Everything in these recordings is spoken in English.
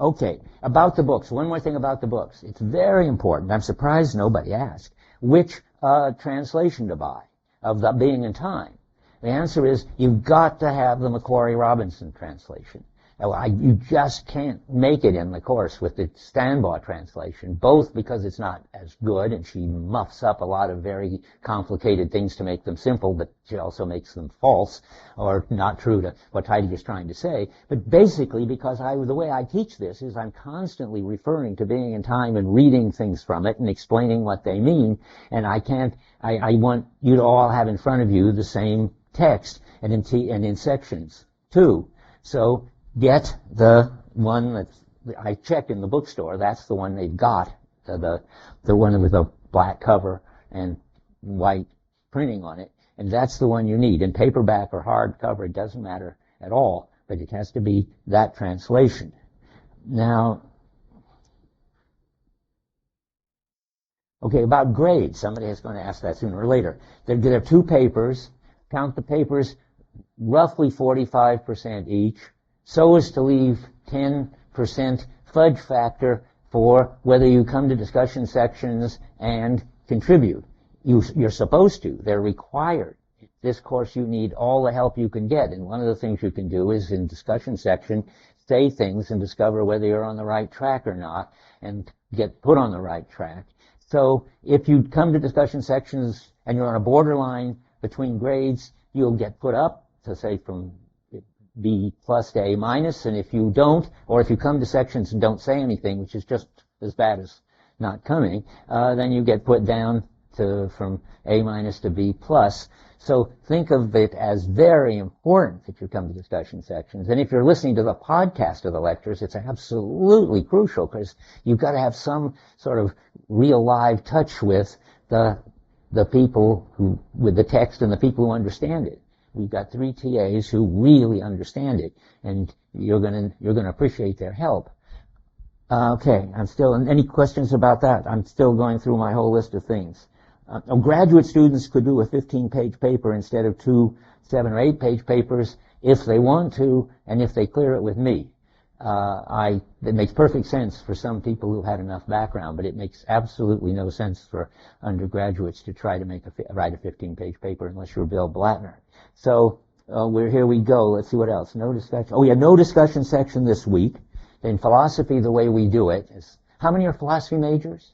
Okay, about the books. One more thing about the books. It's very important. I'm surprised nobody asked which translation to buy of The Being in Time. The answer is you've got to have the Macquarie Robinson translation. You just can't make it in the course with the Stanbaugh translation, both because it's not as good and she muffs up a lot of very complicated things to make them simple, but she also makes them false or not true to what Heidegger's trying to say, but basically because the way I teach this is I'm constantly referring to Being in Time and reading things from it and explaining what they mean, and I want you to all have in front of you the same text and in sections too. So get the one that I checked in the bookstore. That's the one they've got, the one with a black cover and white printing on it, and that's the one you need. In paperback or hardcover, it doesn't matter at all, but it has to be that translation. Now, okay, about grades. Somebody is going to ask that sooner or later. There are 2 papers. Count the papers, roughly 45% each, so as to leave 10% fudge factor for whether you come to discussion sections and contribute. You're supposed to. They're required. This course you need all the help you can get, and one of the things you can do is in discussion section say things and discover whether you're on the right track or not and get put on the right track. So if you come to discussion sections and you're on a borderline between grades, you'll get put up to say from B plus to A minus, and if you don't, or if you come to sections and don't say anything, which is just as bad as not coming, then you get put down from A minus to B plus. So think of it as very important that you come to discussion sections. And if you're listening to the podcast of the lectures, it's absolutely crucial because you've got to have some sort of real live touch with the people with the text and the people who understand it. We've got 3 TAs who really understand it, and you're gonna appreciate their help. Okay, any questions about that? I'm still going through my whole list of things. Graduate students could do a 15-page paper instead of 2 7- or 8-page papers if they want to, and if they clear it with me. It makes perfect sense for some people who had enough background, but it makes absolutely no sense for undergraduates to try to write a 15-page paper unless you're Bill Blattner. So here we go. Let's see what else. No discussion. Oh, yeah, no discussion section this week. In philosophy, the way we do it is, how many are philosophy majors?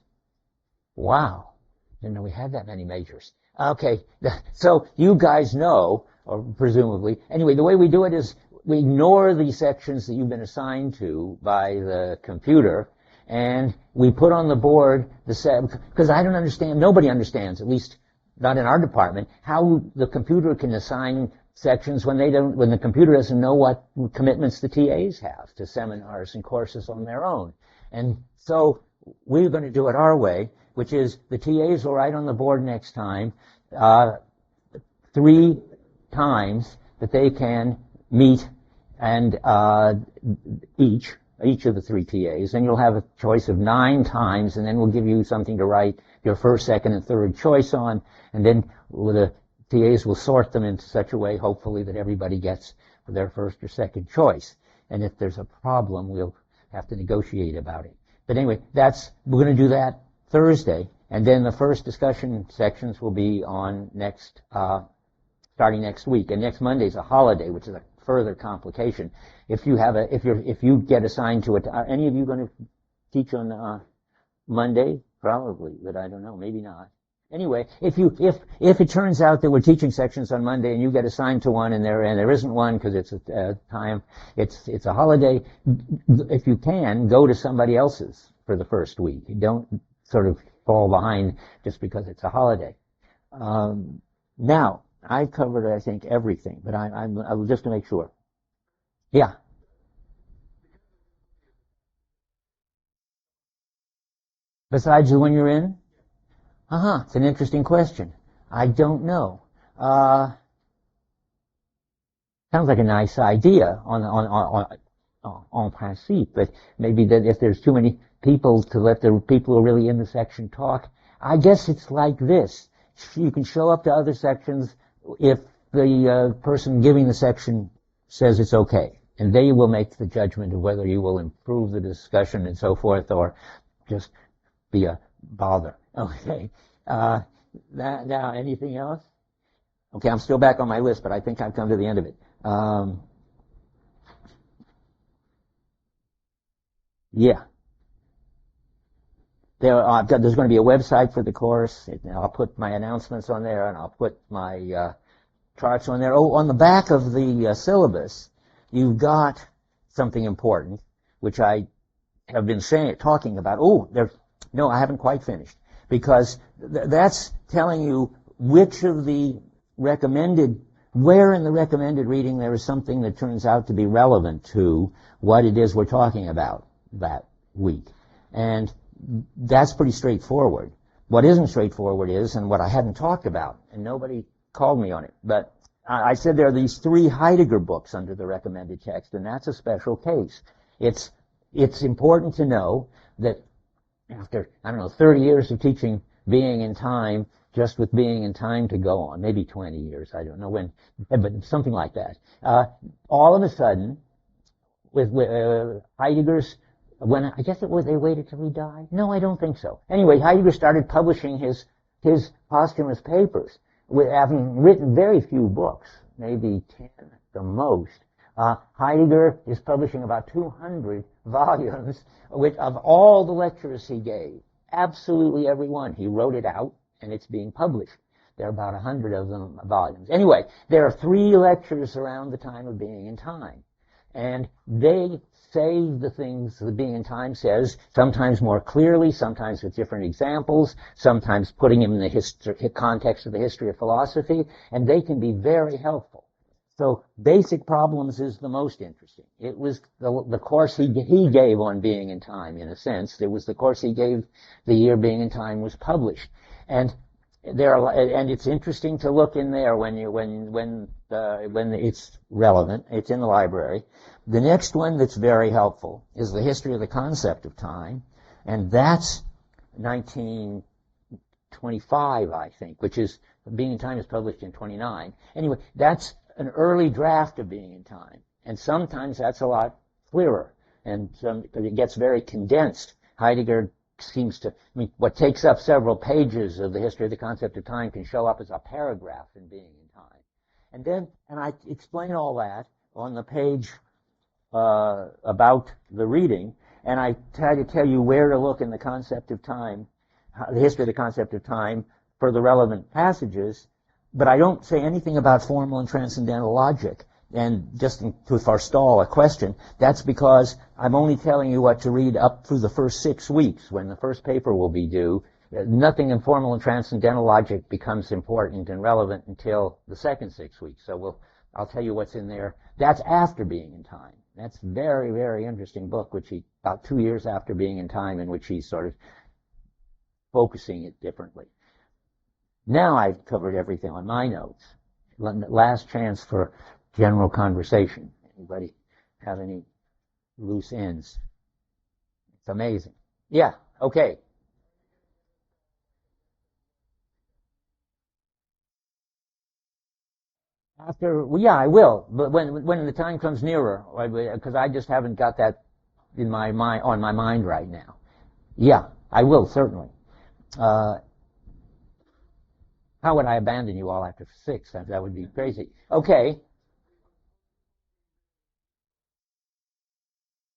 Wow. Didn't know we had that many majors. Okay, so you guys know, or presumably, anyway, the way we do it is we ignore the sections that you've been assigned to by the computer, and we put on the board because I don't understand, nobody understands, at least not in our department, how the computer can assign sections when the computer doesn't know what commitments the TAs have to seminars and courses on their own. And so we're going to do it our way, which is the TAs will write on the board next time 3 times that they can meet and each of the 3 TAs, and you'll have a choice of 9 times, and then we'll give you something to write your first, second, and third choice on, and then the TAs will sort them in such a way, hopefully, that everybody gets their first or second choice. And if there's a problem, we'll have to negotiate about it. But anyway, we're going to do that Thursday, and then the first discussion sections will be on starting next week. And next Monday's a holiday, which is a further complication. If you get assigned to it, are any of you going to teach on Monday? Probably, but I don't know, maybe not. Anyway, if it turns out that we're teaching sections on Monday and you get assigned to one and there isn't one because it's a holiday, if you can, go to somebody else's for the first week. You don't sort of fall behind just because it's a holiday. Now, I've covered, I think, everything, but I will just to make sure. Yeah. Besides the one you're in? It's an interesting question. I don't know. Sounds like a nice idea en principe, but maybe that if there's too many people to let the people who are really in the section talk, I guess it's like this. You can show up to other sections if the person giving the section says it's okay. And they will make the judgment of whether you will improve the discussion and so forth, or just be a bother. Okay. Now, anything else? Okay, I'm still back on my list, but I think I've come to the end of it. Yeah. There's going to be a website for the course. I'll put my announcements on there, and I'll put my charts on there. Oh, on the back of the syllabus, you've got something important, which I have been talking about. No, I haven't quite finished, because that's telling you which of the where in the recommended reading there is something that turns out to be relevant to what it is we're talking about that week. And that's pretty straightforward. What isn't straightforward is, and what I hadn't talked about, and nobody called me on it, but I said there are these 3 Heidegger books under the recommended text, and that's a special case. It's important to know that after, 30 years of teaching being in time, just with being in time to go on, maybe 20 years, I don't know when, but something like that. All of a sudden, with Heidegger's, I guess it was they waited till he died? No, I don't think so. Anyway, Heidegger started publishing his posthumous papers, having written very few books, maybe 10 at the most. Heidegger is publishing about 200 volumes of all the lectures he gave. Absolutely every one. He wrote it out, and it's being published. There are about 100 of them volumes. Anyway, there are 3 lectures around the time of being in time. And they say the things that being in time says, sometimes more clearly, sometimes with different examples, sometimes putting them in the context of the history of philosophy, and they can be very helpful. So basic problems is the most interesting. It was the course he gave on being in time, in a sense. It was the course he gave the year being in time was published. And it's interesting to look in there when it's relevant. It's in the library. The next one that's very helpful is the history of the concept of time, and that's 1925, I think, which is Being in Time is published in 29. Anyway, that's an early draft of Being in Time, and sometimes that's a lot clearer, and it gets very condensed. Heidegger seems to, what takes up several pages of the history of the concept of time can show up as a paragraph in Being in Time. And I explain all that on the page about the reading, and I try to tell you where to look in the concept of time, the history of the concept of time, for the relevant passages, but I don't say anything about formal and transcendental logic. And just to forestall a question, that's because I'm only telling you what to read up through the first 6 weeks when the first paper will be due. Nothing in formal and transcendental logic becomes important and relevant until the second 6 weeks. So I'll tell you what's in there. That's after Being in Time. That's a very, very interesting book, about 2 years after Being in Time, in which he's sort of focusing it differently. Now I've covered everything on my notes. Last chance for general conversation. Anybody have any loose ends? It's amazing. Yeah, okay. I will. But when the time comes nearer, because I just haven't got that on my mind right now. Yeah, I will, certainly. How would I abandon you all after 6? That would be crazy. Okay.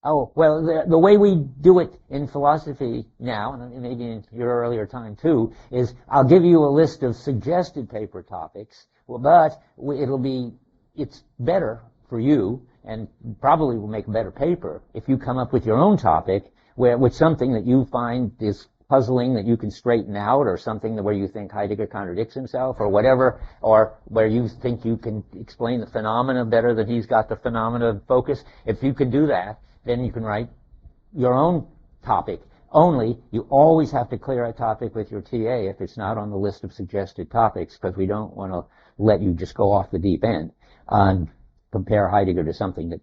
Oh, well, the way we do it in philosophy now, and maybe in your earlier time too, is I'll give you a list of suggested paper topics, but it's better for you, and probably will make a better paper, if you come up with your own topic, with something that you find is puzzling that you can straighten out, or something where you think Heidegger contradicts himself, or whatever, or where you think you can explain the phenomena better than he's got the phenomena of focus. If you can do that, then you can write your own topic. Only, you always have to clear a topic with your TA if it's not on the list of suggested topics, because we don't want to let you just go off the deep end and compare Heidegger to something that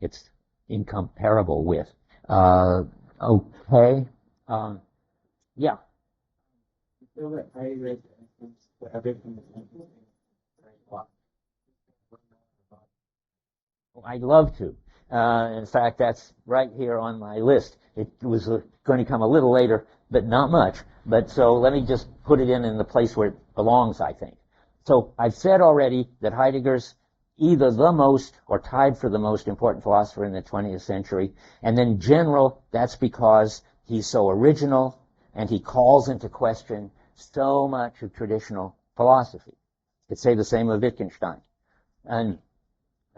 it's incomparable with. Okay. Yeah. I'd love to. In fact, that's right here on my list. It was going to come a little later, but not much. But so let me just put it in the place where it belongs, I think. So I've said already that Heidegger's either the most or tied for the most important philosopher in the 20th century. And then general, that's because he's so original and he calls into question so much of traditional philosophy. Could say the same of Wittgenstein.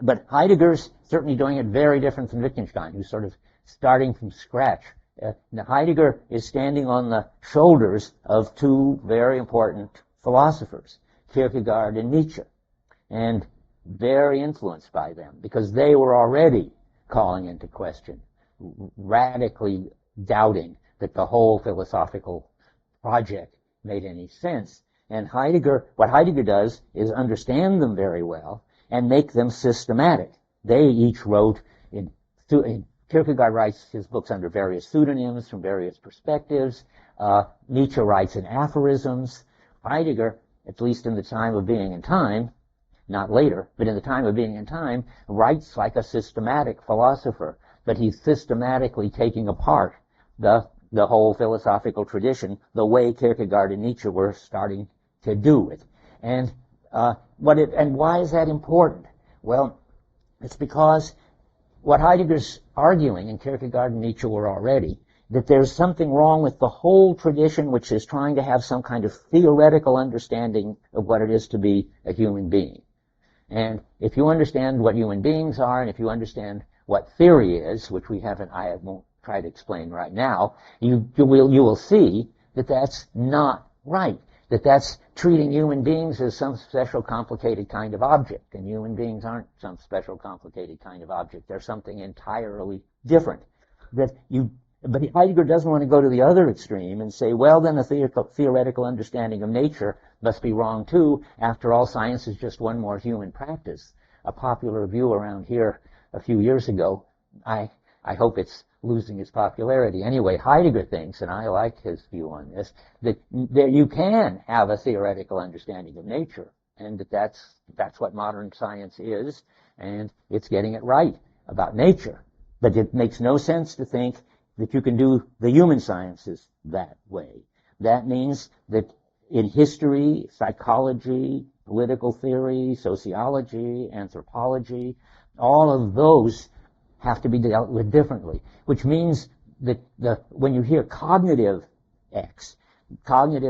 But Heidegger's certainly doing it very different from Wittgenstein, who's sort of starting from scratch. Now Heidegger is standing on the shoulders of two very important philosophers, Kierkegaard and Nietzsche, and very influenced by them because they were already calling into question, radically doubting that the whole philosophical project made any sense. And what Heidegger does is understand them very well and make them systematic. They each wrote Kierkegaard writes his books under various pseudonyms from various perspectives. Nietzsche writes in aphorisms. Heidegger, at least in the time of being in time, not later, but in the time of being in time, writes like a systematic philosopher, but he's systematically taking apart the whole philosophical tradition the way Kierkegaard and Nietzsche were starting to do it. And why is that important? Well, it's because what Heidegger's arguing, and Kierkegaard and Nietzsche were already, that there's something wrong with the whole tradition which is trying to have some kind of theoretical understanding of what it is to be a human being. And if you understand what human beings are, and if you understand what theory is, which I won't try to explain right now, you will see that that's not right. That's treating human beings as some special complicated kind of object, and human beings aren't some special complicated kind of object. They're something entirely different. But Heidegger doesn't want to go to the other extreme and say, well, then a theoretical understanding of nature must be wrong too. After all, science is just one more human practice. A popular view around here a few years ago, I hope it's losing its popularity. Anyway, Heidegger thinks, and I like his view on this, that you can have a theoretical understanding of nature, and that's what modern science is, and it's getting it right about nature. But it makes no sense to think that you can do the human sciences that way. That means that in history, psychology, political theory, sociology, anthropology, all of those have to be dealt with differently, which means that when you hear cognitive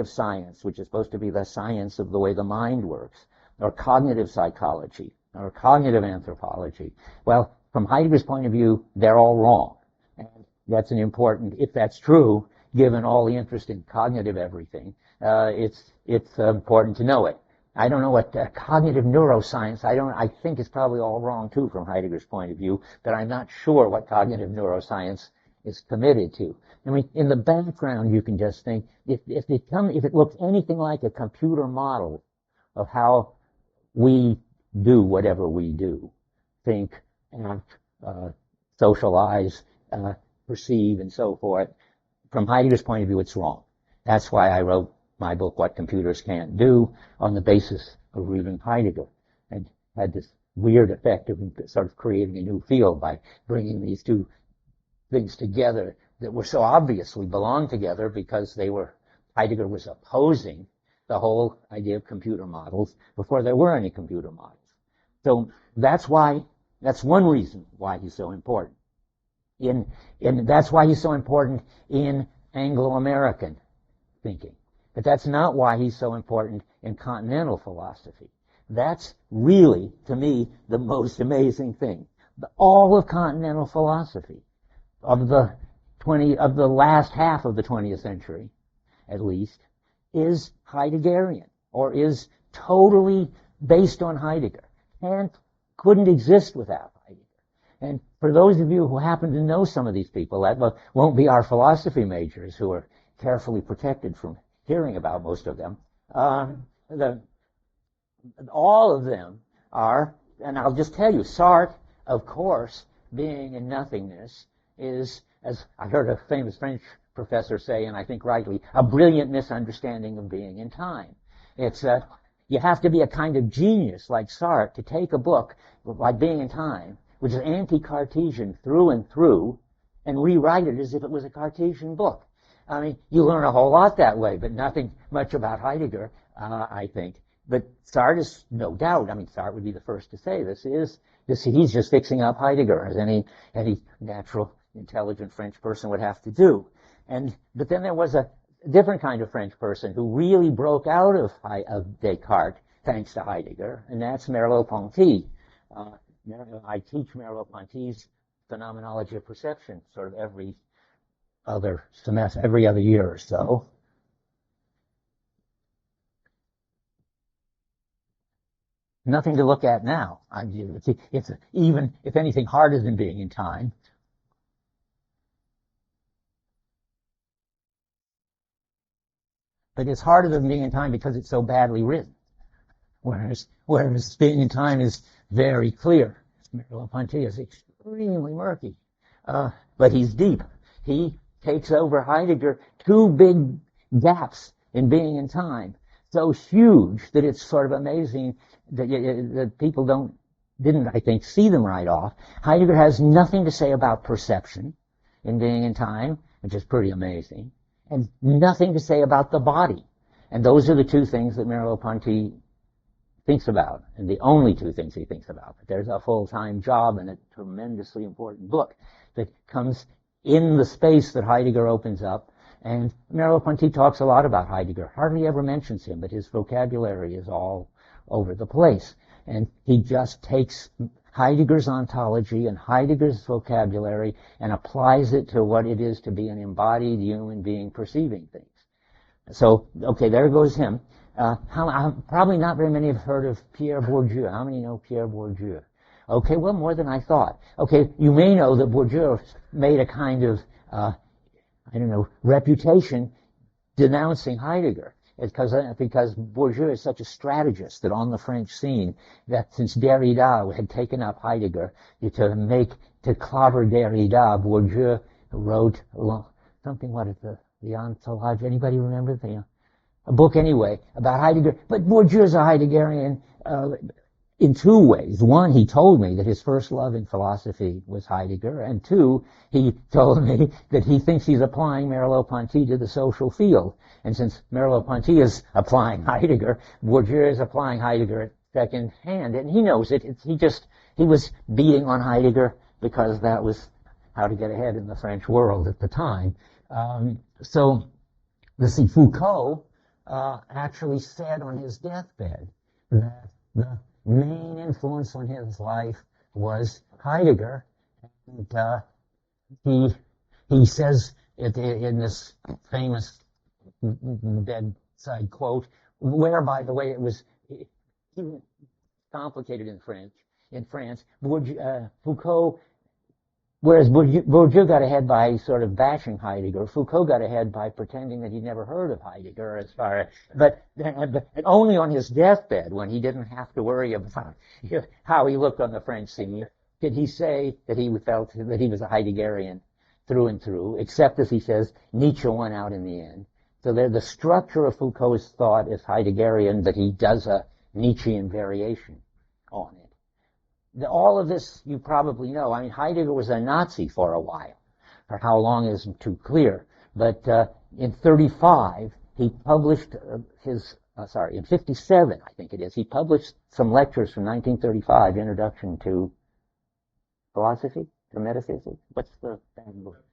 science, which is supposed to be the science of the way the mind works, or cognitive psychology, or cognitive anthropology, well, from Heidegger's point of view, they're all wrong. And that's if that's true, given all the interest in cognitive everything, it's important to know it. I don't know what cognitive neuroscience, I think it's probably all wrong too from Heidegger's point of view, but I'm not sure what cognitive neuroscience is committed to. I mean, in the background you can just think, if it looks anything like a computer model of how we do whatever we do, think, act, socialize, perceive, and so forth, from Heidegger's point of view, it's wrong. That's why I wrote my book, What Computers Can't Do, on the basis of reading Heidegger, and had this weird effect of sort of creating a new field by bringing these two things together that were so obviously belonged together because Heidegger was opposing the whole idea of computer models before there were any computer models. So that's one reason why he's so important. That's why he's so important in Anglo-American thinking. But that's not why he's so important in continental philosophy. That's really, to me, the most amazing thing. All of continental philosophy of the last half of the 20th century, at least, is Heideggerian, or is totally based on Heidegger. Kant couldn't exist without Heidegger. And for those of you who happen to know some of these people, that won't be our philosophy majors who are carefully protected from hearing about most of them. All of them are, and I'll just tell you, Sartre, of course, being in nothingness, is, as I heard a famous French professor say, and I think rightly, a brilliant misunderstanding of being in time. You have to be a kind of genius like Sartre to take a book like Being in Time, which is anti-Cartesian through and through, and rewrite it as if it was a Cartesian book. I mean, you learn a whole lot that way, but nothing much about Heidegger, I think. But Sartre is no doubt, I mean, Sartre would be the first to say he's just fixing up Heidegger, as any natural, intelligent French person would have to do. But then there was a different kind of French person who really broke out of Descartes, thanks to Heidegger, and that's Merleau-Ponty. I teach Merleau-Ponty's phenomenology of perception sort of every other semester, every other year or so. Nothing to look at now. It's even, if anything, harder than Being in Time. But it's harder than Being in Time because it's so badly written. Whereas Being in Time is very clear. Merleau-Ponty is extremely murky. But he's deep. He takes over Heidegger, two big gaps in Being in Time, so huge that it's sort of amazing that people didn't, I think, see them right off. Heidegger has nothing to say about perception in Being in Time, which is pretty amazing, and nothing to say about the body. And those are the two things that Merleau-Ponty thinks about, and the only two things he thinks about. But there's a full-time job and a tremendously important book that comes in the space that Heidegger opens up. And Merleau-Ponty talks a lot about Heidegger, hardly ever mentions him, but his vocabulary is all over the place. And he just takes Heidegger's ontology and Heidegger's vocabulary and applies it to what it is to be an embodied human being perceiving things. So, okay, there goes him. Probably not very many have heard of Pierre Bourdieu. How many know Pierre Bourdieu? Okay, well, more than I thought. Okay, you may know that Bourdieu made a kind of, reputation denouncing Heidegger. Because Bourdieu is such a strategist that on the French scene, that since Derrida had taken up Heidegger, to clobber Derrida, Bourdieu wrote something, what is the ontology? Anybody remember? A book anyway, about Heidegger. But Bourdieu is a Heideggerian, in two ways. One, he told me that his first love in philosophy was Heidegger, and two, he told me that he thinks he's applying Merleau-Ponty to the social field. And since Merleau-Ponty is applying Heidegger, Bourdieu is applying Heidegger at second hand, and he knows it. He was beating on Heidegger because that was how to get ahead in the French world at the time. Foucault actually said on his deathbed that the main influence on his life was Heidegger, and he says in this famous bedside quote, where, by the way, it was complicated in France, Foucault, whereas Bourdieu got ahead by sort of bashing Heidegger, Foucault got ahead by pretending that he'd never heard of Heidegger, but only on his deathbed, when he didn't have to worry about how he looked on the French scene, did he say that he felt that he was a Heideggerian through and through, except, as he says, Nietzsche won out in the end. So the structure of Foucault's thought is Heideggerian, but he does a Nietzschean variation on it. All of this you probably know. I mean, Heidegger was a Nazi for a while. For how long isn't too clear. But in 1935, he published in 1957, I think it is, he published some lectures from 1935, Introduction to Philosophy, to Metaphysics. What's the book?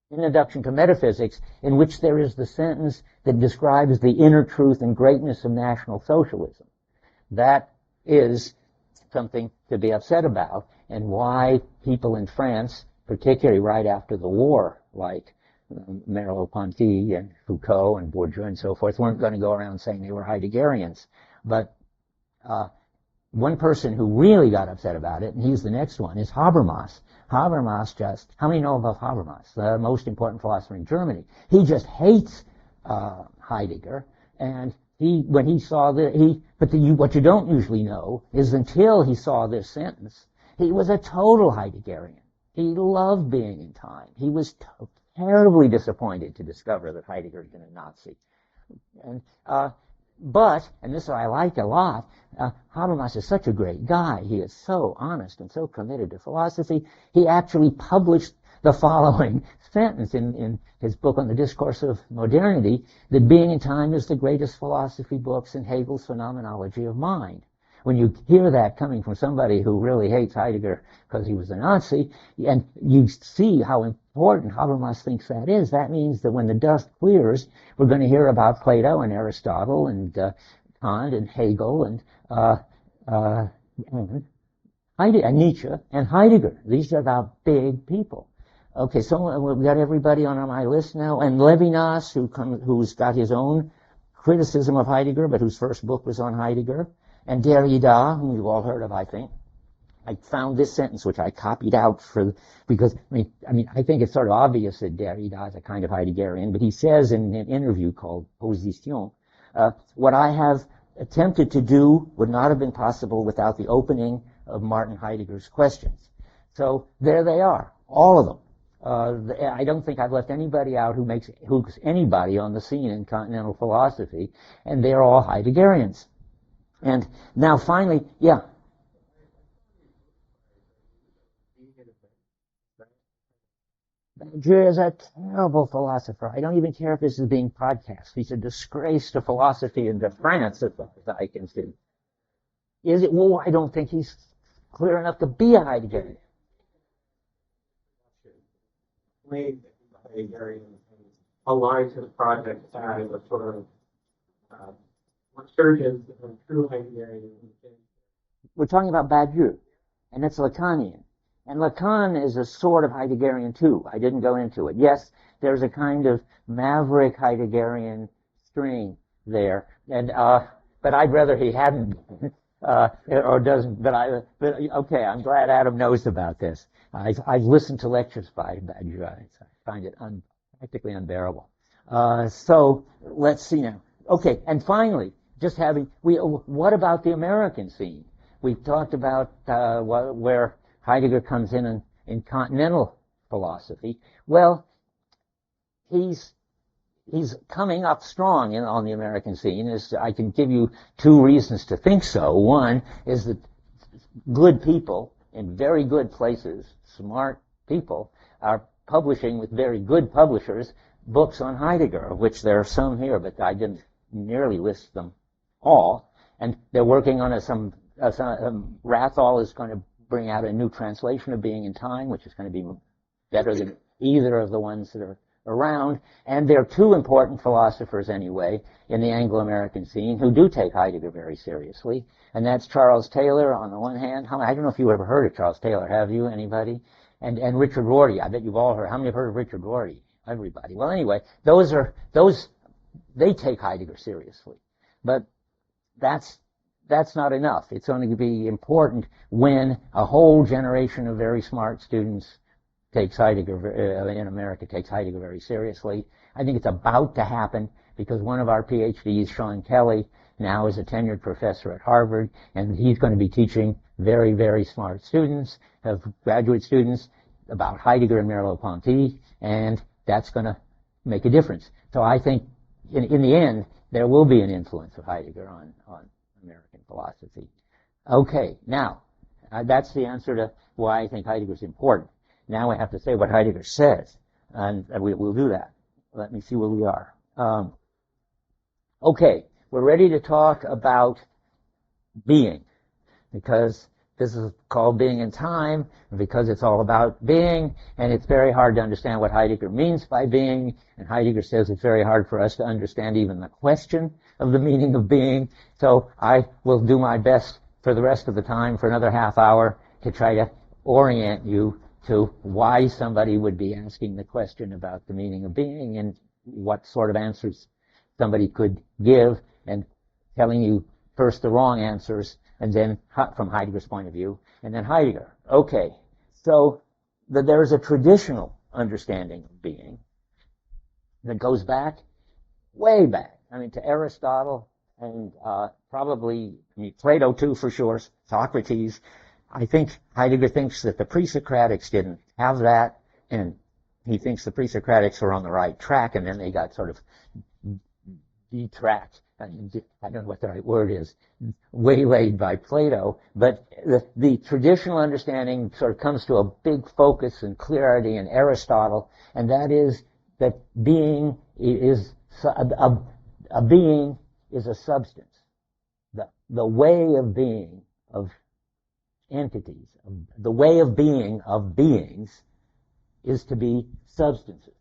Introduction to Metaphysics, in which there is the sentence that describes the inner truth and greatness of National Socialism. That is something to be upset about, and why people in France, particularly right after the war, like Merleau-Ponty and Foucault and Bourdieu and so forth, weren't going to go around saying they were Heideggerians. But one person who really got upset about it, and he's the next one, is Habermas. Habermas how many know about Habermas, the most important philosopher in Germany? He just hates Heidegger, and what you don't usually know is until he saw this sentence, he was a total Heideggerian. He loved Being in Time. He was terribly disappointed to discover that Heidegger had been a Nazi. And But, and this I like a lot, Habermas is such a great guy. He is so honest and so committed to philosophy. He actually published the following sentence in his book on the discourse of modernity, that Being and Time is the greatest philosophy books in Hegel's phenomenology of mind. When you hear that coming from somebody who really hates Heidegger because he was a Nazi, and you see how important Habermas thinks that is, that means that when the dust clears, we're going to hear about Plato and Aristotle and Kant and Hegel and Nietzsche and Heidegger. These are the big people. Okay, so we've got everybody on my list now, and Levinas, who's got his own criticism of Heidegger, but whose first book was on Heidegger, and Derrida, whom you've all heard of, I think. I found this sentence, which I copied out because I think it's sort of obvious that Derrida is a kind of Heideggerian, but he says in an interview called Position, what I have attempted to do would not have been possible without the opening of Martin Heidegger's questions. So there they are, all of them. I don't think I've left anybody out who's anybody on the scene in continental philosophy, and they're all Heideggerians. And now finally, yeah. Badger is a terrible philosopher. I don't even care if this is being podcast. He's a disgrace to philosophy and to France, as far as I can see. Is it? Well, I don't think he's clear enough to be a Heideggerian. Heideggerian aligned to the project side of sort of resurgence of true Heideggerian. We're talking about Badiou, and it's Lacanian. And Lacan is a sort of Heideggerian too. I didn't go into it. Yes, there's a kind of maverick Heideggerian string there, and but I'd rather he hadn't or doesn't. But okay, I'm glad Adam knows about this. I've listened to lectures by Badiou. I find it practically unbearable. So let's see now. Okay, and finally, what about the American scene? We've talked about where Heidegger comes in continental philosophy. Well, he's coming up strong on the American scene. I can give you two reasons to think so. One is that good people in very good places, smart people, are publishing with very good publishers books on Heidegger, of which there are some here, but I didn't nearly list them all. And they're working on Rathall is going to bring out a new translation of Being and Time, which is going to be better than either of the ones that are around. And there are two important philosophers, anyway, in the Anglo-American scene who do take Heidegger very seriously. And that's Charles Taylor, on the one hand. I don't know if you ever heard of Charles Taylor. Have you, anybody? And Richard Rorty. I bet you've all heard. How many have heard of Richard Rorty? Everybody. Well, anyway, they take Heidegger seriously. But that's not enough. It's only going to be important when a whole generation of very smart students takes Heidegger, in America, takes Heidegger very seriously. I think it's about to happen because one of our PhDs, Sean Kelly, now is a tenured professor at Harvard, and he's going to be teaching very, very smart students, graduate students, about Heidegger and Merleau-Ponty, and that's going to make a difference. So I think, in the end, there will be an influence of Heidegger on American philosophy. Okay, now, that's the answer to why I think Heidegger is important. Now we have to say what Heidegger says, and we'll do that. Let me see where we are. Okay, we're ready to talk about being, because this is called Being in Time, and because it's all about being, and it's very hard to understand what Heidegger means by being, and Heidegger says it's very hard for us to understand even the question of the meaning of being. So I will do my best for the rest of the time, for another half hour, to try to orient you to why somebody would be asking the question about the meaning of being and what sort of answers somebody could give, and telling you first the wrong answers, and then from Heidegger's point of view, and then Heidegger. Okay, so there is a traditional understanding of being that goes back, way back, to Aristotle, and probably Plato too, for sure, Socrates. I think Heidegger thinks that the pre-Socratics didn't have that, and he thinks the pre-Socratics were on the right track, and then they got sort of detract, I don't know what the right word is, waylaid by Plato, but the traditional understanding sort of comes to a big focus and clarity in Aristotle, and that is that being is a being is a substance. The way of being of entities, the way of being of beings is to be substances.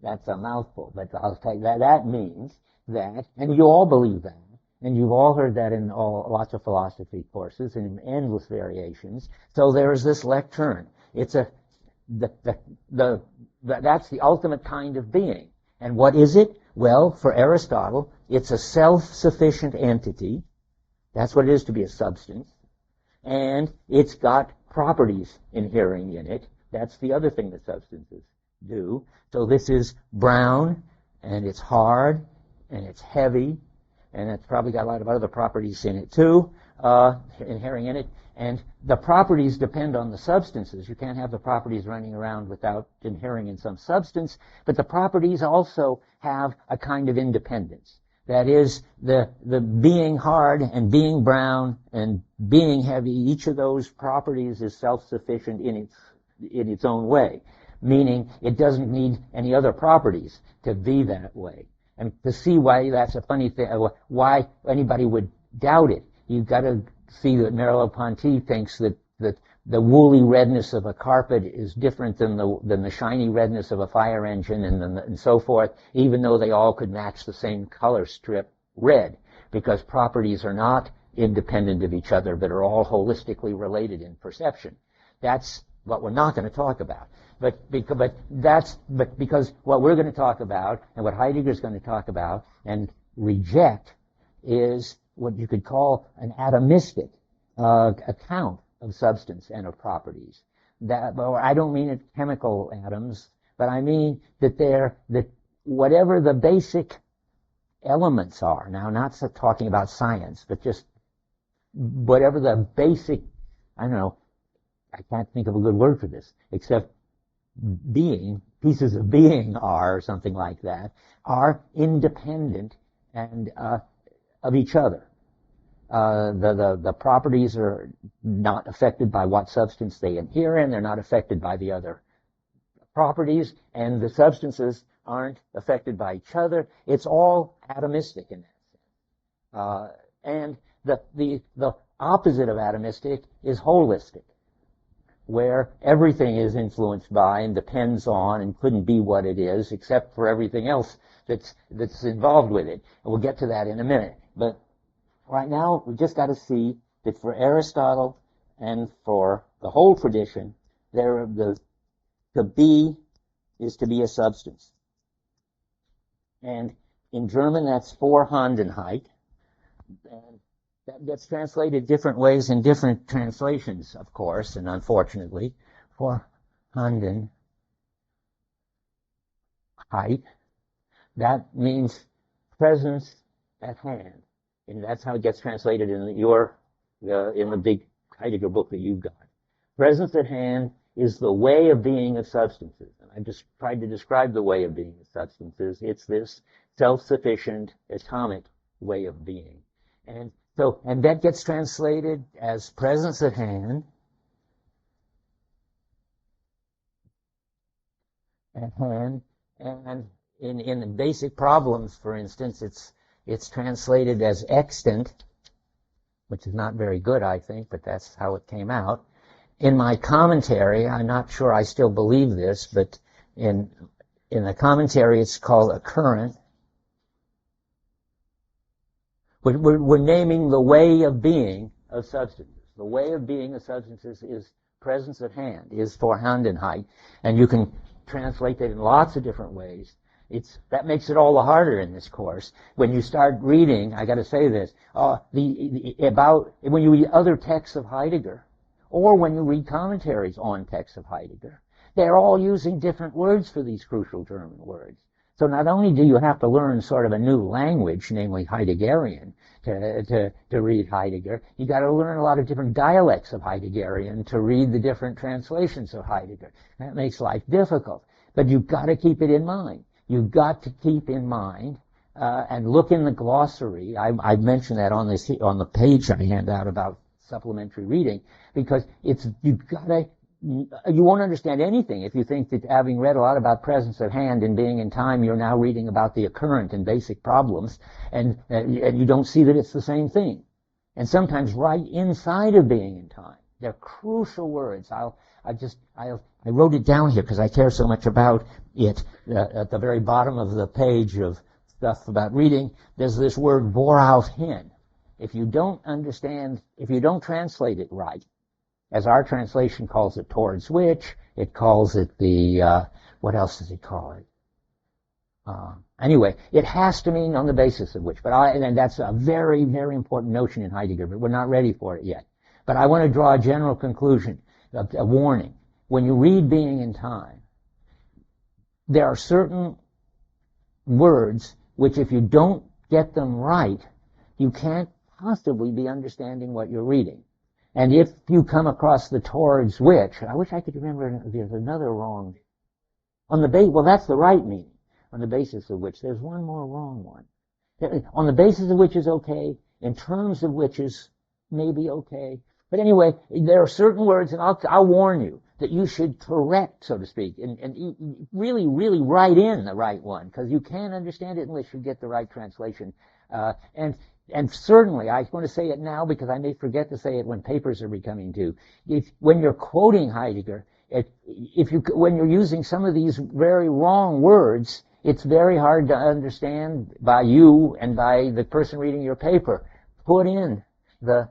That's a mouthful, but I'll tell you that means that, and you all believe that, and you've all heard that in lots of philosophy courses in endless variations. So there's this lectern. It's that's the ultimate kind of being. And what is it? Well, for Aristotle, it's a self-sufficient entity. That's what it is to be a substance. And it's got properties inhering in it. That's the other thing that substances do. So this is brown, and it's hard, and it's heavy, and it's probably got a lot of other properties in it too, inhering in it. And the properties depend on the substances. You can't have the properties running around without inhering in some substance, but the properties also have a kind of independence. That is, the being hard and being brown and being heavy, each of those properties is self-sufficient in its own way, meaning it doesn't need any other properties to be that way. And to see why that's a funny thing, why anybody would doubt it, you've got to see that Merleau-Ponty thinks that the woolly redness of a carpet is different than the shiny redness of a fire engine and so forth, even though they all could match the same color strip red, because properties are not independent of each other, but are all holistically related in perception. That's what we're not going to talk about. But because what we're going to talk about and what Heidegger's going to talk about and reject is what you could call an atomistic account of substance and of properties. Well, I don't mean it chemical atoms, but I mean that whatever the basic elements are. Now, not talking about science, but just whatever the basic, I don't know, I can't think of a good word for this, except pieces of being are, or something like that, are independent and of each other. The properties are not affected by what substance they inhere in. They're not affected by the other properties, and the substances aren't affected by each other. It's all atomistic in that sense. And the opposite of atomistic is holistic, where everything is influenced by and depends on and couldn't be what it is except for everything else that's involved with it. And we'll get to that in a minute. But right now, we just got to see that for Aristotle and for the whole tradition, to be is to be a substance. And in German, that's Vorhandenheit. And that gets translated different ways in different translations, of course, and unfortunately. Vorhandenheit. That means presence at hand. And that's how it gets translated in in the big Heidegger book that you've got. Presence at hand is the way of being of substances. And I just tried to describe the way of being of substances. It's this self-sufficient, atomic way of being. And that gets translated as presence at hand. And in the basic problems, for instance, it's translated as extant, which is not very good, I think, but that's how it came out. In my commentary, I'm not sure I still believe this, but in the commentary it's called occurrent. We're naming the way of being of substances. The way of being of substances is presence at hand, is Vorhandenheit, and you can translate that in lots of different ways. That makes it all the harder in this course. When you start reading, I got to say this, when you read other texts of Heidegger, or when you read commentaries on texts of Heidegger, they're all using different words for these crucial German words. So not only do you have to learn sort of a new language, namely Heideggerian, to read Heidegger, you got to learn a lot of different dialects of Heideggerian to read the different translations of Heidegger. That makes life difficult. But you've got to keep it in mind. You've got to keep in mind and look in the glossary. I mentioned that on the page I hand out about supplementary reading, because you won't understand anything if you think that, having read a lot about presence at hand and being in time, you're now reading about the occurrent and basic problems, and you don't see that it's the same thing. And sometimes right inside of being in time, they're crucial words. I wrote it down here because I care so much about it. At the very bottom of the page of stuff about reading, there's this word "voraus hin." If you don't translate it right, as our translation calls it, towards which, it calls it what else does it call it? Anyway, it has to mean on the basis of which. And that's a very, very important notion in Heidegger, but we're not ready for it yet. But I want to draw a general conclusion, a warning. When you read Being in Time, there are certain words which, if you don't get them right, you can't possibly be understanding what you're reading. And if you come across the towards which, I wish I could remember, there's another wrong. Well, that's the right meaning. On the basis of which, there's one more wrong one. On the basis of which is okay, in terms of which is maybe okay. But anyway, there are certain words, and I'll warn you, that you should correct, so to speak, and really, really write in the right one, because you can't understand it unless you get the right translation. And certainly, I want to say it now because I may forget to say it when papers are becoming due. When you're quoting Heidegger, when you're using some of these very wrong words, it's very hard to understand by you and by the person reading your paper. Put in one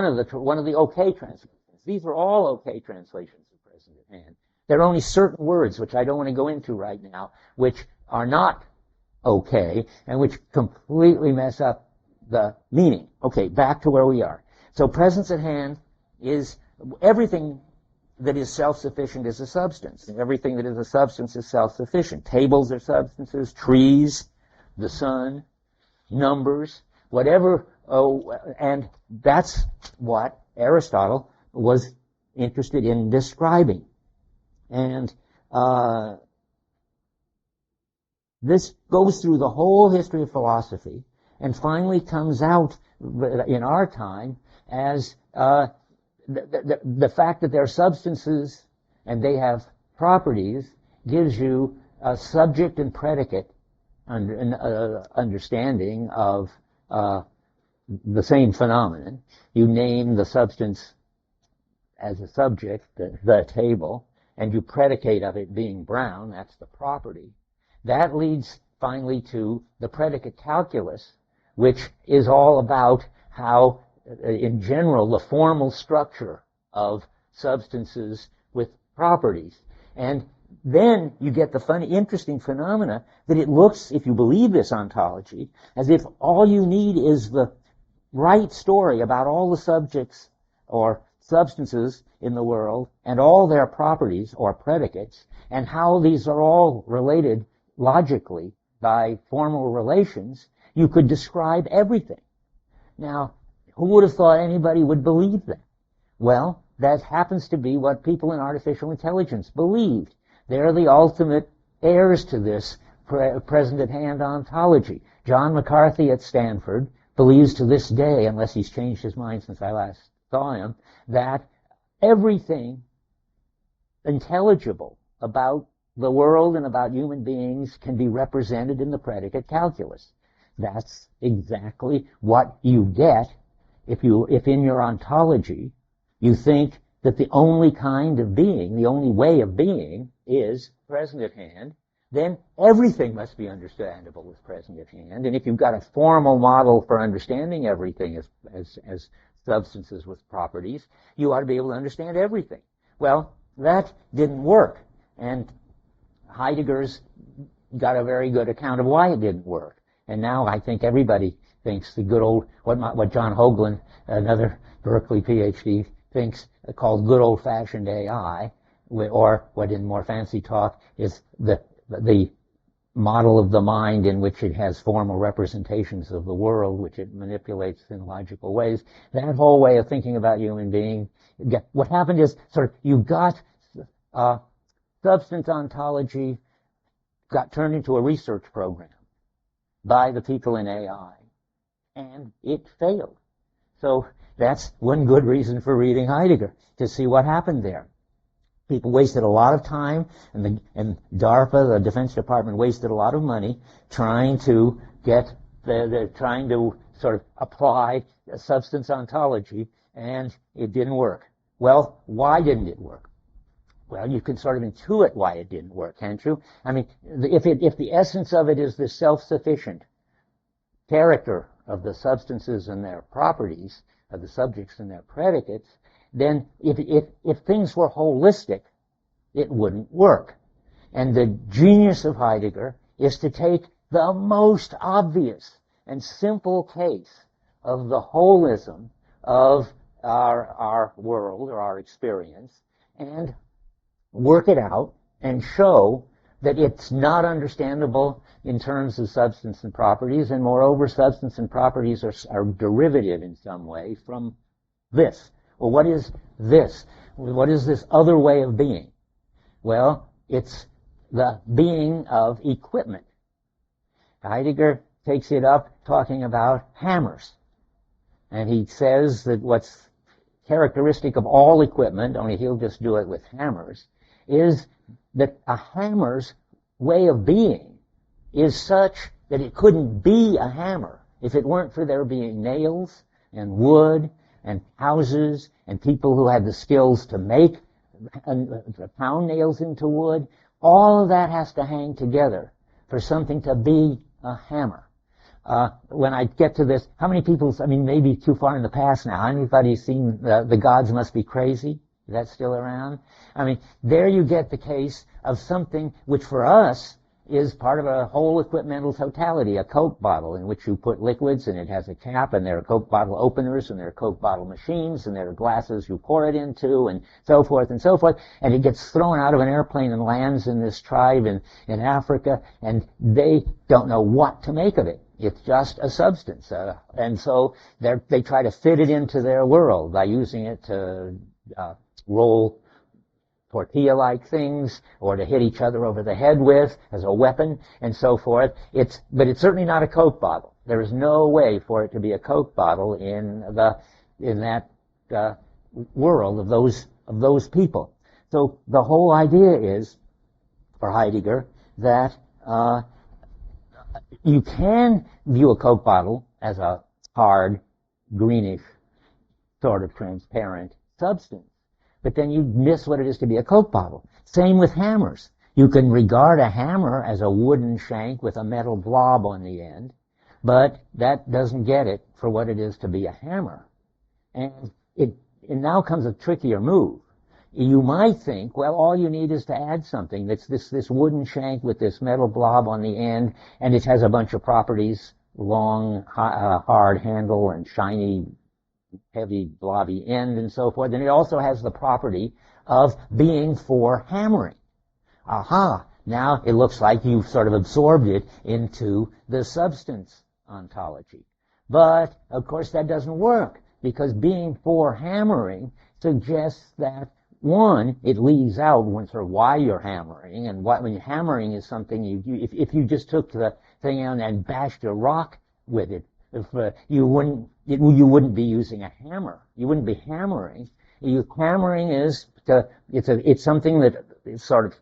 of the okay translations. These are all okay translations of present at hand. There are only certain words, which I don't want to go into right now, which are not okay, and which completely mess up the meaning. Okay, back to where we are. So presence at hand is everything that is self-sufficient is a substance. And everything that is a substance is self-sufficient. Tables are substances, trees, the sun, numbers, whatever. And that's what Aristotle was interested in describing. And this goes through the whole history of philosophy and finally comes out in our time as the fact that they're substances and they have properties gives you a subject and predicate understanding of the same phenomenon. You name the substance as a subject, the table, and you predicate of it being brown, that's the property. That leads finally to the predicate calculus, which is all about how, in general, the formal structure of substances with properties. And then you get the interesting phenomena that it looks, if you believe this ontology, as if all you need is the right story about all the subjects or substances in the world and all their properties or predicates, and how these are all related logically by formal relations. You could describe everything. Now, who would have thought anybody would believe that? Well, that happens to be what people in artificial intelligence believed. They're the ultimate heirs to this present-at-hand ontology. John McCarthy at Stanford believes to this day, unless he's changed his mind since I last saw him, that everything intelligible about the world and about human beings can be represented in the predicate calculus. That's exactly what you get if in your ontology you think that the only kind of being, the only way of being is present at hand, then everything must be understandable as present at hand. And if you've got a formal model for understanding everything as substances with properties, you ought to be able to understand everything. Well, that didn't work. And Heidegger's got a very good account of why it didn't work. And now I think everybody thinks the good old, what John Hoagland, another Berkeley PhD, thinks called good old-fashioned AI, or what in more fancy talk is the model of the mind in which it has formal representations of the world, which it manipulates in logical ways. That whole way of thinking about human being, what happened is you got substance ontology got turned into a research program by the people in AI, and it failed. So that's one good reason for reading Heidegger, to see what happened there. People wasted a lot of time, and DARPA, the Defense Department, wasted a lot of money trying to trying to sort of apply substance ontology, and it didn't work. Well, why didn't it work? Well, you can sort of intuit why it didn't work, can't you? I mean, if the essence of it is the self-sufficient character of the substances and their properties, of the subjects and their predicates, then if things were holistic, it wouldn't work. And the genius of Heidegger is to take the most obvious and simple case of the holism of our world or our experience and work it out and show that it's not understandable in terms of substance and properties, and moreover, substance and properties are derivative in some way from this. Well, what is this? What is this other way of being? Well, it's the being of equipment. Heidegger takes it up talking about hammers. And he says that what's characteristic of all equipment, only he'll just do it with hammers, is that a hammer's way of being is such that it couldn't be a hammer if it weren't for there being nails and wood and houses and people who had the skills to make and pound nails into wood. All of that has to hang together for something to be a hammer. When I get to this, how many people, I mean, maybe too far in the past now, anybody seen The Gods Must Be Crazy? Is that still around? I mean, there you get the case of something which for us is part of a whole equipmental totality, a Coke bottle in which you put liquids and it has a cap, and there are Coke bottle openers and there are Coke bottle machines and there are glasses you pour it into and so forth and so forth, and it gets thrown out of an airplane and lands in this tribe in Africa, and they don't know what to make of it. It's just a substance. And so they try to fit it into their world by using it to roll tortilla-like things or to hit each other over the head with as a weapon and so forth. But it's certainly not a Coke bottle. There is no way for it to be a Coke bottle in that world of those people. So the whole idea is, for Heidegger, that you can view a Coke bottle as a hard, greenish, sort of transparent substance, but then you miss what it is to be a Coke bottle. Same with hammers. You can regard a hammer as a wooden shank with a metal blob on the end, but that doesn't get it for what it is to be a hammer. And it now comes a trickier move. You might think, well, all you need is to add something that's this wooden shank with this metal blob on the end, and it has a bunch of properties, long, hard handle and shiny, heavy, blobby end and so forth. And it also has the property of being for hammering. Aha! Now it looks like you've sort of absorbed it into the substance ontology. But, of course, that doesn't work, because being for hammering suggests that, one, it leaves out sort of why you're hammering, and when hammering is something if you just took the thing out and bashed a rock with it, you wouldn't be using a hammer. You wouldn't be hammering. Hammering it's something that is sort of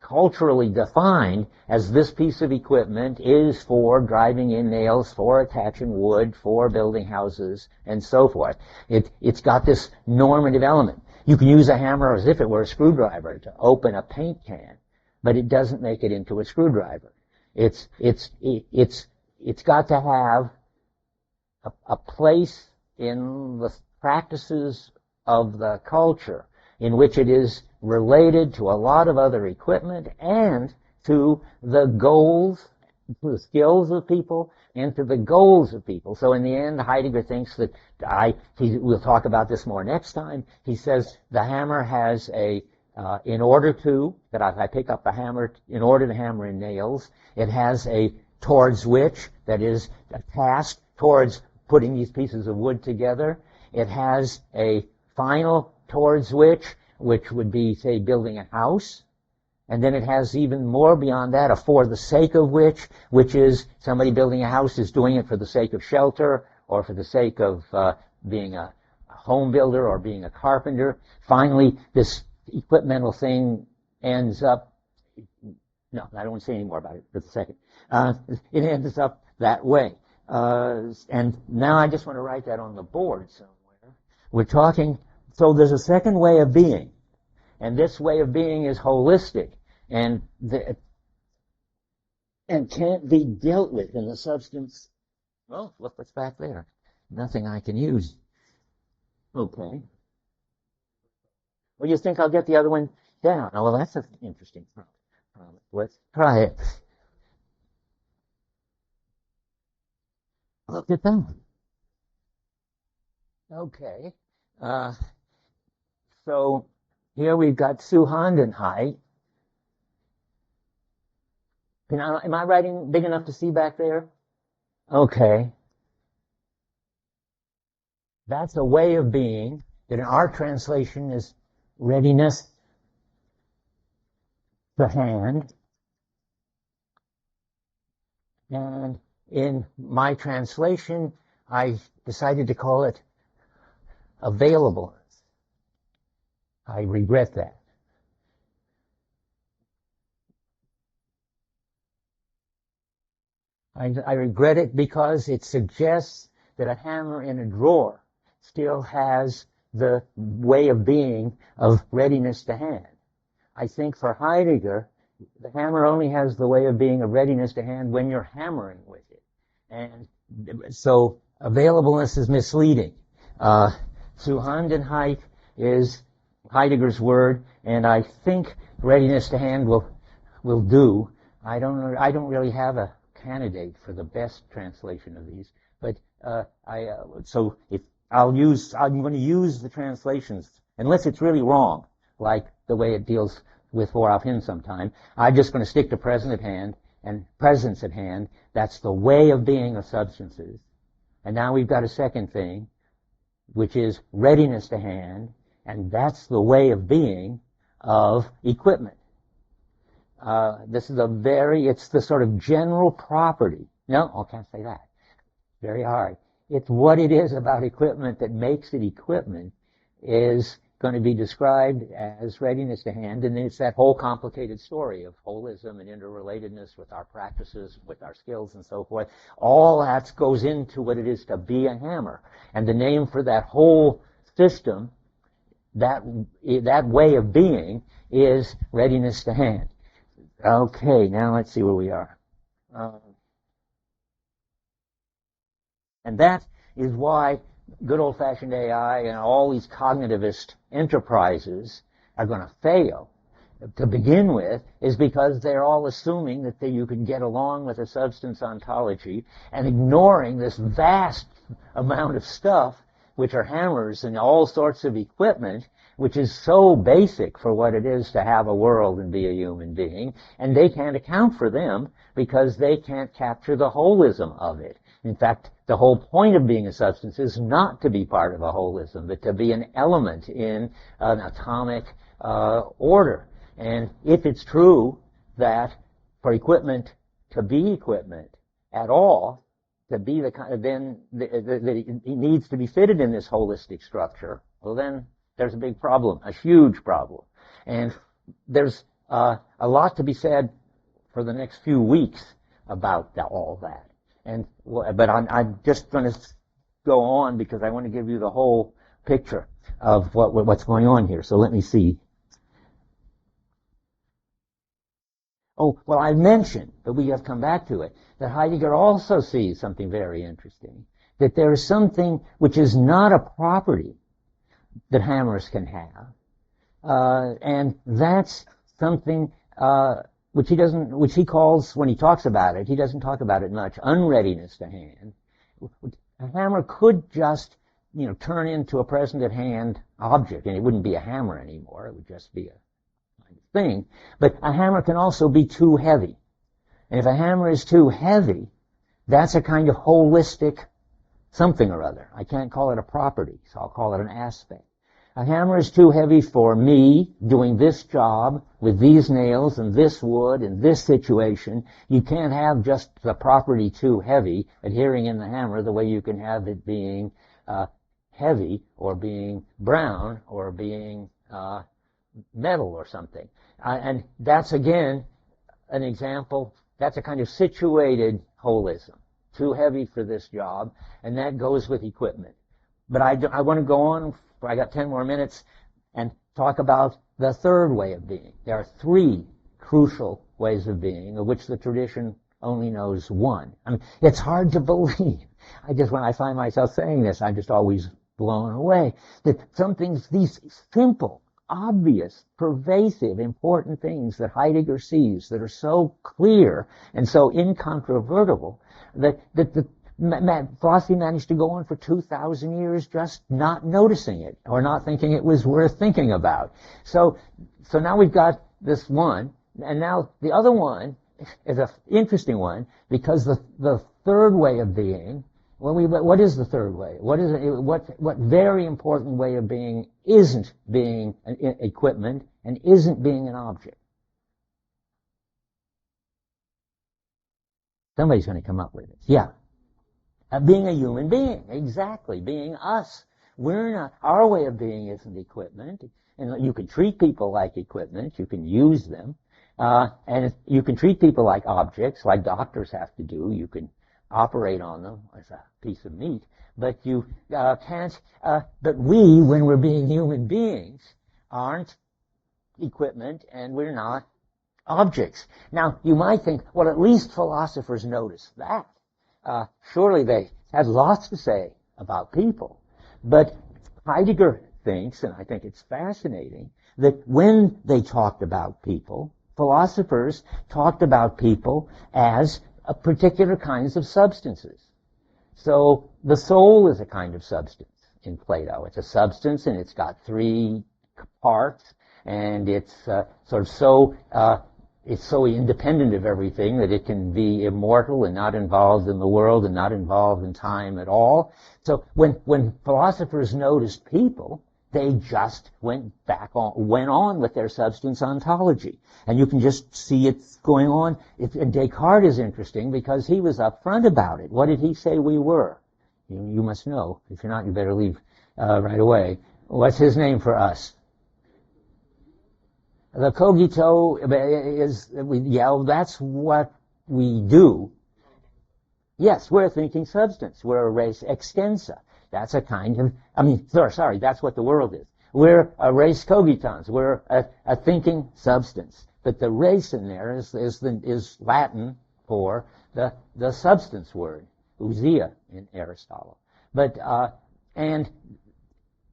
culturally defined as this piece of equipment is for driving in nails, for attaching wood, for building houses, and so forth. It's got this normative element. You can use a hammer as if it were a screwdriver to open a paint can, but it doesn't make it into a screwdriver. It's got to have a place in the practices of the culture in which it is related to a lot of other equipment and to the goals, to the skills of people, and to the goals of people. So in the end, Heidegger thinks that we'll talk about this more next time. He says the hammer has if I pick up the hammer, in order to hammer in nails, it has a towards which, that is a task towards putting these pieces of wood together. It has a final towards which would be, say, building a house. And then it has even more beyond that, a for the sake of which is somebody building a house is doing it for the sake of shelter or for the sake of being a home builder or being a carpenter. Finally, this equipmental thing ends up, no, I don't want to say any more about it for a second. It ends up that way. And now I just want to write that on the board somewhere. We're talking, so there's a second way of being. And this way of being is holistic and can't be dealt with in the substance. Well, look what's back there. Nothing I can use. Okay. Well, you think I'll get the other one down? Oh, well, that's an interesting problem. Let's try it. Look at that. Okay. So here we've got Zuhandenheit. Am I writing big enough to see back there? Okay. That's a way of being that in our translation is readiness to hand. And in my translation, I decided to call it availableness. I regret that. I regret it because it suggests that a hammer in a drawer still has the way of being of readiness to hand. I think for Heidegger, the hammer only has the way of being of readiness to hand when you're hammering with it. And so availableness is misleading. Zuhandenheit is Heidegger's word, and I think readiness to hand will do. I don't really have a candidate for the best translation of these, but so if I'm going to use the translations unless it's really wrong, like the way it deals with Voraf Hin sometime. I'm just going to stick to present at hand and presence at hand. That's the way of being of substances. And now we've got a second thing, which is readiness to hand, and that's the way of being of equipment. This is it's the sort of general property. No, I can't say that. Very hard. It's what it is about equipment that makes it equipment is going to be described as readiness to hand, and it's that whole complicated story of holism and interrelatedness with our practices, with our skills and so forth. All that goes into what it is to be a hammer. And the name for that whole system, that way of being, is readiness to hand. Okay, now let's see where we are. And that is why good old-fashioned AI and all these cognitivist enterprises are going to fail to begin with, is because they're all assuming that you can get along with a substance ontology and ignoring this vast amount of stuff, which are hammers and all sorts of equipment, which is so basic for what it is to have a world and be a human being, and they can't account for them because they can't capture the holism of it. In fact, the whole point of being a substance is not to be part of a holism, but to be an element in an atomic order. And if it's true that for equipment to be equipment at all, to be the kind of, then it needs to be fitted in this holistic structure, well then there's a big problem, a huge problem. And there's a lot to be said for the next few weeks about all that. But I'm just going to go on because I want to give you the whole picture of what's going on here. So let me see. Oh, well, I mentioned, but we have come back to it, that Heidegger also sees something very interesting, that there is something which is not a property that hammers can have, and that's something which he calls, when he talks about it, he doesn't talk about it much, unreadiness to hand. A hammer could just, turn into a present at hand object, and it wouldn't be a hammer anymore. It would just be a kind of thing. But a hammer can also be too heavy. And if a hammer is too heavy, that's a kind of holistic something or other. I can't call it a property, so I'll call it an aspect. A hammer is too heavy for me doing this job with these nails and this wood and this situation. You can't have just the property too heavy adhering in the hammer the way you can have it being heavy or being brown or being metal or something. And that's, again, an example. That's a kind of situated holism. Too heavy for this job, and that goes with equipment. But I want to go on, I got 10 more minutes, and talk about the third way of being. There are three crucial ways of being, of which the tradition only knows one. I mean, it's hard to believe. When I find myself saying this, I'm just always blown away. That some things, these simple, obvious, pervasive, important things that Heidegger sees that are so clear and so incontrovertible that philosophy managed to go on for 2,000 years just not noticing it or not thinking it was worth thinking about. So now we've got this one, and now the other one is an interesting one because the third way of being. What is the third way? What very important way of being isn't being an equipment and isn't being an object? Somebody's going to come up with it. Yeah. Being a human being. Exactly. Being us. Our way of being isn't equipment. And you can treat people like equipment. You can use them. And you can treat people like objects, like doctors have to do. You can operate on them as a piece of meat, but you can't. But we, when we're being human beings, aren't equipment, and we're not objects. Now, you might think, well, at least philosophers notice that. Surely they had lots to say about people, but Heidegger thinks, and I think it's fascinating, that when they talked about people, philosophers talked about people as particular kinds of substances. So the soul is a kind of substance in Plato. It's a substance, and it's got three parts, and it's it's so independent of everything that it can be immortal and not involved in the world and not involved in time at all. So when philosophers noticed people, they just went on with their substance ontology. And you can just see it going on. And Descartes is interesting because he was upfront about it. What did he say we were? You must know. If you're not, you better leave right away. What's his name for us? The cogito is, that's what we do. Yes, we're a thinking substance. We're a res extensa. That's a kind of, sorry, that's what the world is. We're a res cogitans. We're a thinking substance. But the res in there is Latin for the substance word, ousia in Aristotle. But, and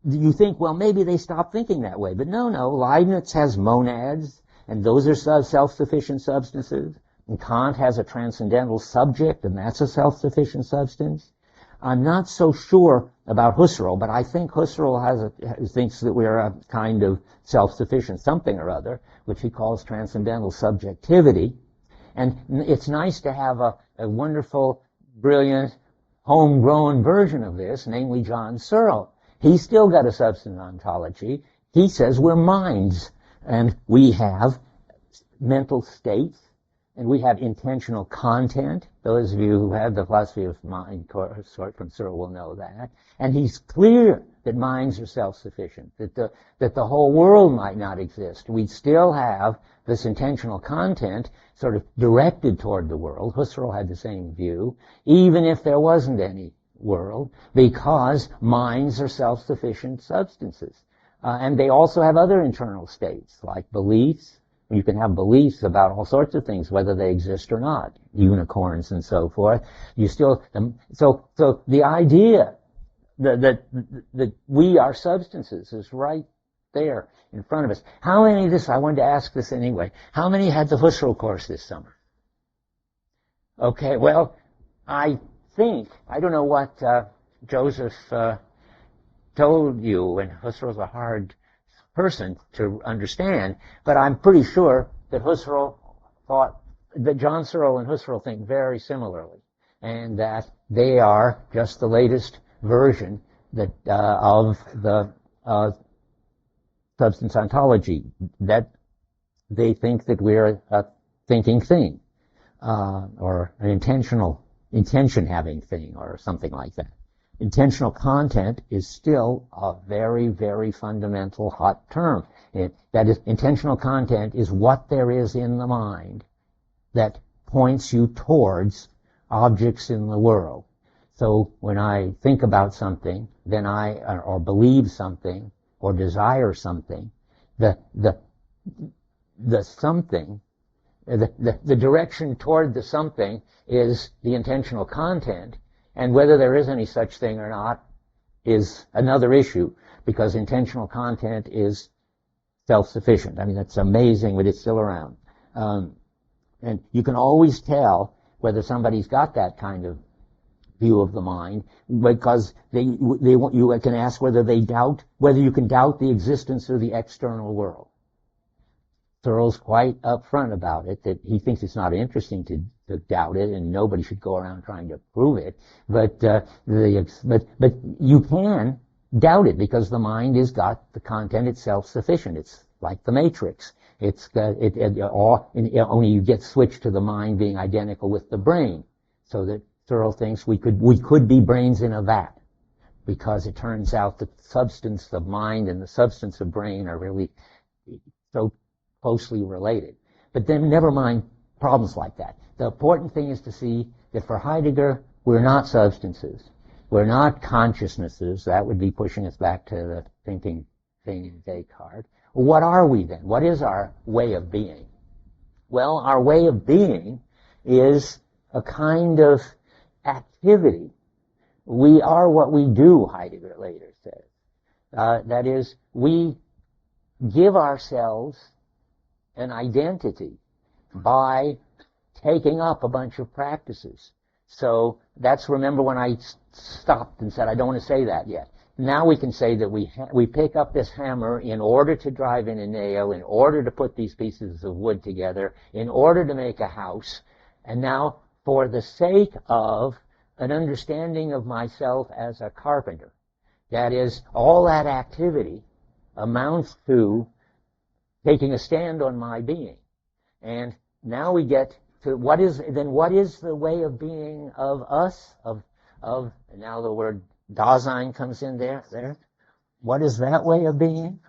you think, well, maybe they stopped thinking that way. But no, Leibniz has monads, and those are self-sufficient substances. And Kant has a transcendental subject, and that's a self-sufficient substance. I'm not so sure about Husserl, but I think Husserl thinks that we are a kind of self-sufficient something or other, which he calls transcendental subjectivity. And it's nice to have a wonderful, brilliant, homegrown version of this, namely John Searle. He's still got a substance ontology. He says we're minds, and we have mental states, and we have intentional content. Those of you who have the philosophy of mind course from Searle will know that. And he's clear that minds are self-sufficient, that the whole world might not exist. We still have this intentional content sort of directed toward the world. Husserl had the same view, even if there wasn't any world, because minds are self-sufficient substances. And they also have other internal states, like beliefs. You can have beliefs about all sorts of things, whether they exist or not, unicorns and so forth. So the idea that we are substances is right there in front of us. How many of this, I wanted to ask this anyway, how many had the Husserl course this summer? Okay, well, I don't know what Joseph told you, and Husserl's a hard person to understand, but I'm pretty sure that John Searle and Husserl think very similarly, and that they are just the latest version of the substance ontology, that they think that we're a thinking thing, or an intention-having thing, or something like that. Intentional content is still a very, very fundamental hot term. That is, intentional content is what there is in the mind that points you towards objects in the world. So when I think about something, then or believe something, or desire something, the something, the direction toward the something is the intentional content, and whether there is any such thing or not is another issue, because intentional content is self-sufficient. I mean, that's amazing, but it's still around. And you can always tell whether somebody's got that kind of view of the mind, because you can ask whether you can doubt the existence of the external world. Searle's quite upfront about it, that he thinks it's not interesting to doubt it, and nobody should go around trying to prove it. But you can doubt it, because the mind has got the content itself sufficient. It's like the Matrix. Only you get switched to the mind being identical with the brain, so that Searle thinks we could be brains in a vat, because it turns out the substance of mind and the substance of brain are really so closely related. But then never mind problems like that. The important thing is to see that for Heidegger, we're not substances. We're not consciousnesses. That would be pushing us back to the thinking thing in Descartes. What are we then? What is our way of being? Well, our way of being is a kind of activity. We are what we do, Heidegger later says. That is, we give ourselves an identity by taking up a bunch of practices. So remember when I stopped and said, I don't want to say that yet. Now we can say that we pick up this hammer in order to drive in a nail, in order to put these pieces of wood together, in order to make a house. And now, for the sake of an understanding of myself as a carpenter, that is, all that activity amounts to taking a stand on my being. And now we get to what is the way of being of us, of now the word Dasein comes in there. What is that way of being?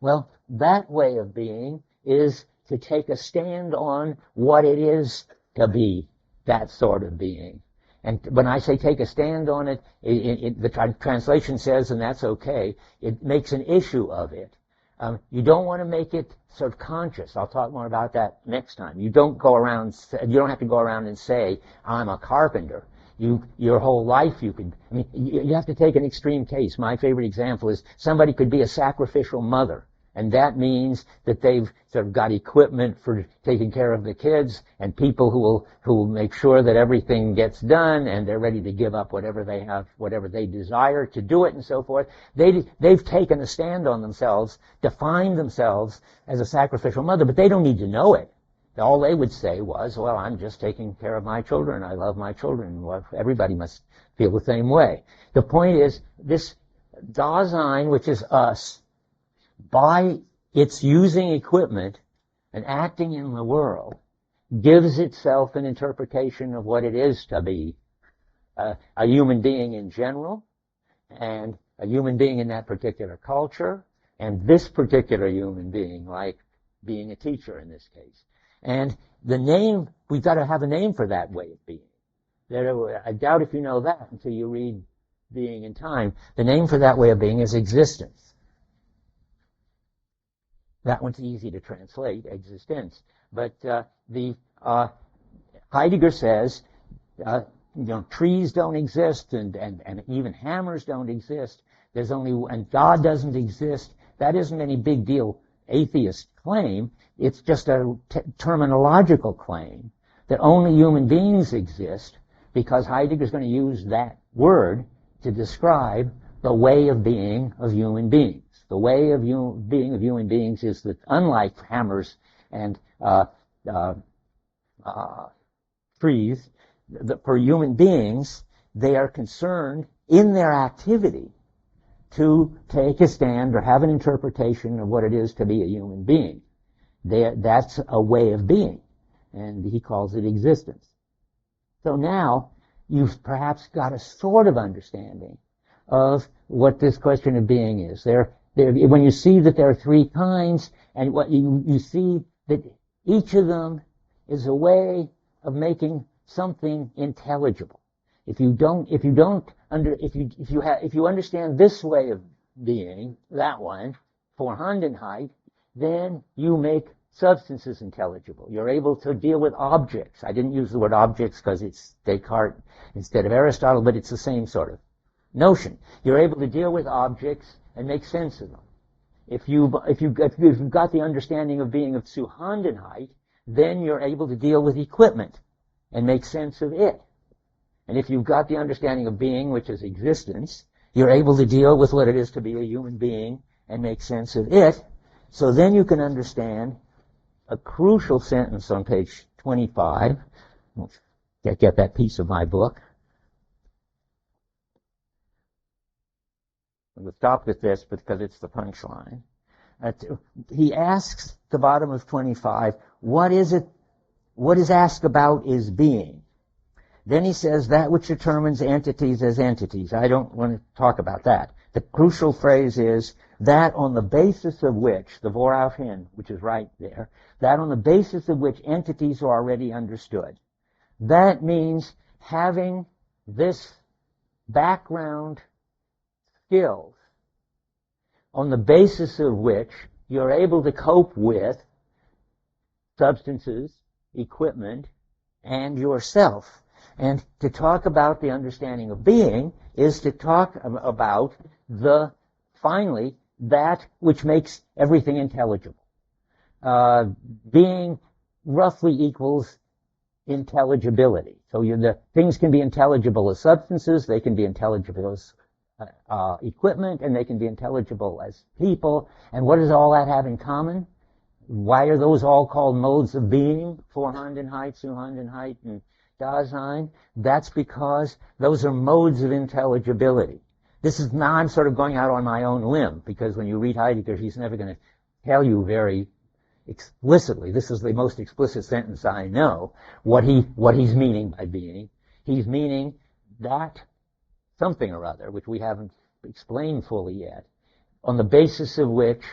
Well, that way of being is to take a stand on what it is to be that sort of being. And when I say take a stand on it, the translation says, and that's okay, it makes an issue of it. You don't want to make it sort of conscious. I'll talk more about that next time. You don't have to go around and say, I'm a carpenter. Your whole life you have to take an extreme case. My favorite example is somebody could be a sacrificial mother, and that means that they've sort of got equipment for taking care of the kids, and people who will make sure that everything gets done, and they're ready to give up whatever they have, whatever they desire to do it, and so forth. They've taken a stand on themselves, defined themselves as a sacrificial mother, but they don't need to know it. All they would say was, well, I'm just taking care of my children. I love my children. Well, everybody must feel the same way. The point is, this Dasein, which is us, by its using equipment and acting in the world, gives itself an interpretation of what it is to be a human being in general, and a human being in that particular culture, and this particular human being, like being a teacher in this case. And the name, we've got to have a name for that way of being. I doubt if you know that until you read Being in Time. The name for that way of being is existence. That one's easy to translate, existence. But Heidegger says, trees don't exist, and even hammers don't exist. And God doesn't exist. That isn't any big deal atheist claim. It's just a terminological claim that only human beings exist, because Heidegger's going to use that word to describe the way of being of human beings. The way of being of human beings is that, unlike hammers and trees, for human beings, they are concerned in their activity to take a stand or have an interpretation of what it is to be a human being. That's a way of being, and he calls it existence. So now you've perhaps got a sort of understanding of what this question of being is. When you see that there are three kinds, and what you see that each of them is a way of making something intelligible. If you understand this way of being, that one, Vorhandenheit, then you make substances intelligible. You're able to deal with objects. I didn't use the word objects because it's Descartes instead of Aristotle, but it's the same sort of notion. You're able to deal with objects and make sense of them. If you've got the understanding of being of Zuhandenheit, then you're able to deal with equipment and make sense of it. And if you've got the understanding of being, which is existence, you're able to deal with what it is to be a human being and make sense of it. So then you can understand a crucial sentence on page 25. Get that piece of my book. We'll stop with this because it's the punchline. He asks at the bottom of 25, what is asked about is being. Then he says that which determines entities as entities. I don't want to talk about that. The crucial phrase is that on the basis of which, the Vorauf hin, which is right there, that on the basis of which entities are already understood. That means having this background skills on the basis of which you're able to cope with substances, equipment, and yourself. And to talk about the understanding of being is to talk about finally, that which makes everything intelligible. Being roughly equals intelligibility. So the things can be intelligible as substances, they can be intelligible as equipment, and they can be intelligible as people. And what does all that have in common? Why are those all called modes of being? Vorhandenheit, Zuhandenheit, and Dasein? That's because those are modes of intelligibility. Now I'm sort of going out on my own limb, because when you read Heidegger, he's never going to tell you very explicitly, this is the most explicit sentence I know, what he's meaning by being. He's meaning that something or other, which we haven't explained fully yet, on the basis of which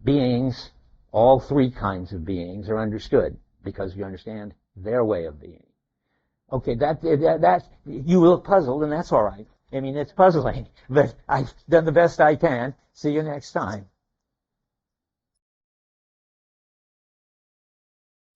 beings, all three kinds of beings, are understood, because you understand their way of being. Okay, that you look puzzled, and that's all right. I mean, it's puzzling, but I've done the best I can. See you next time.